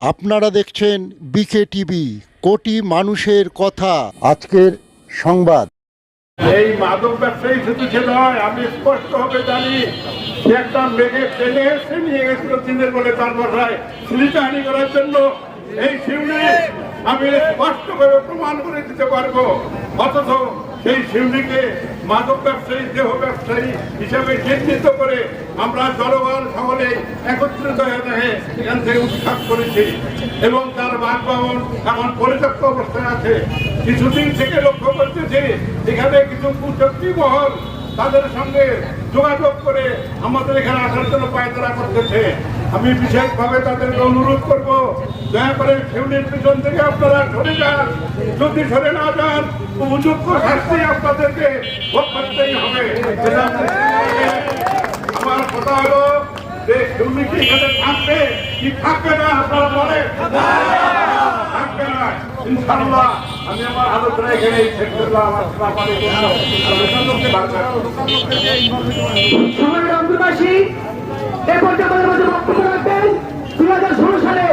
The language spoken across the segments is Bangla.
আপনারা দেখছেন বিকে টিভি, কোটি মানুষের কথা। আজকের সংবাদ। এই মাদক ব্যবসায়ী শুধু সে নয়, আমি স্পষ্টভাবে জানি সে একটা মেঘে টেনে এসে নিয়ে গেছিল দিনের বলে তার বাসায় শ্লীলতাহানি করার জন্য। এই শিউলি আমি স্পষ্টভাবে প্রমাণ করে দিতে পারবো। অথচ সেই শিউলিকে মাদক ব্যবসায়ী, দেহ ব্যবসায়ী হিসাবে চিহ্নিত করে আমরা জনগণ সকলে একত্রিত হয়ে দেখে এখান থেকে উৎখাত করেছি এবং তার বাসভবন এখন পরিত্যক্ত অবস্থায় আছে। কিছুদিন থেকে লক্ষ্য করতেছি এখানে কিছু কুশক্তি মহল তাদের সঙ্গে যোগাযোগ করে আমাদের এখানে আসার জন্য পায়তারা করতেছে। আমি বিশেষভাবে তাদেরকে অনুরোধ করব, দয়া করে শিউলির পিছন থেকে আপনারা সরে যান। যদি সরে না যান, উপযুক্ত শাস্তি আপনাদেরকে ভোগ করতেই হবে। আমার কথা হলো যে শিউলি কি এখানে থাকবে কি থাকবে না, আপনারা বলেন। থাকবে না ইনশাআল্লাহ। আমি আমার আলোচনা এখানে শেষ করলাম। সালে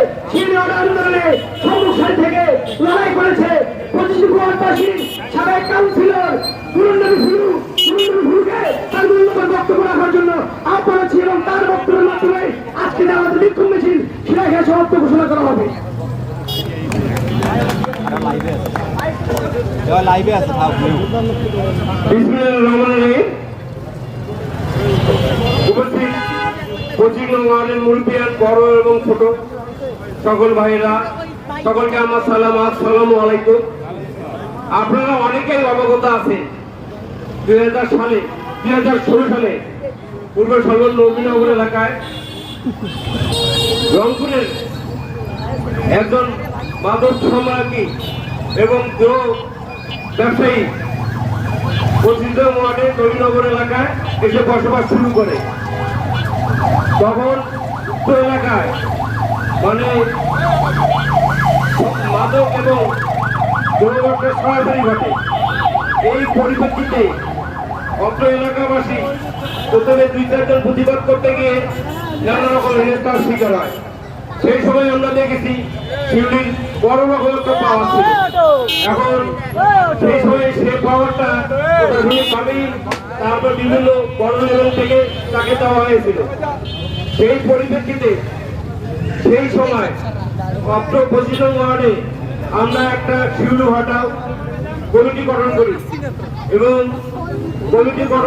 আন্দোলনে সম্মুখসারি থেকে লড়াই করেছে 25 গোয়ালবাসী সাবেক কাউন্সিলর তার মূল্যবান বক্তব্য রাখার জন্য আহ্বান ছিল এবং তার বক্তব্যের মাধ্যমে আজকে আমাদের বিক্ষোভ মিছিল শিলাঘাটে সমাপ্ত ঘোষণা করা হবে। উপস্থিত 25 নং ওয়ার্ডের মুরব্বিয়ান, বড় এবং ছোট সকল ভাইরা, সকলকে আমার সালাম, আসসালামু আলাইকুম। আপনারা অনেকেই অবগত আছেন 2016 সালে পূর্ব সর্বল নবীনগর এলাকায় রংপুরের একজন মাদক সম্রাজ্ঞী এবং দেহ ব্যবসায়ী 25 নং ওয়ার্ডের নবীনগর এলাকায় এসে বসবাস শুরু করে। তখন উক্ত এলাকায় মানে মাদক এবং জনগণের সরাসরি ঘটে। এই পরিপ্রেক্ষিতে অত্র এলাকাবাসী প্রথমে 2-4 জন প্রতিবাদ করতে গিয়ে নানা রকম হেনস্থার শিকার হয়। সেই সময় আমরা দেখেছি শিউলির বড় রকম একটা পাওয়ার ছিল। এখন সেই সময় সে পাওয়ারটা ভাবেই তারপর বিভিন্ন বড় লেভেল থেকে তাকে দেওয়া হয়েছিল। সেই পরিপ্রেক্ষিতে সেই সময় মাত্র 25 নং ওয়ার্ডে আমরা একটা শিউলি হটাও কমিটি গঠন করি এবং কমিটি গঠন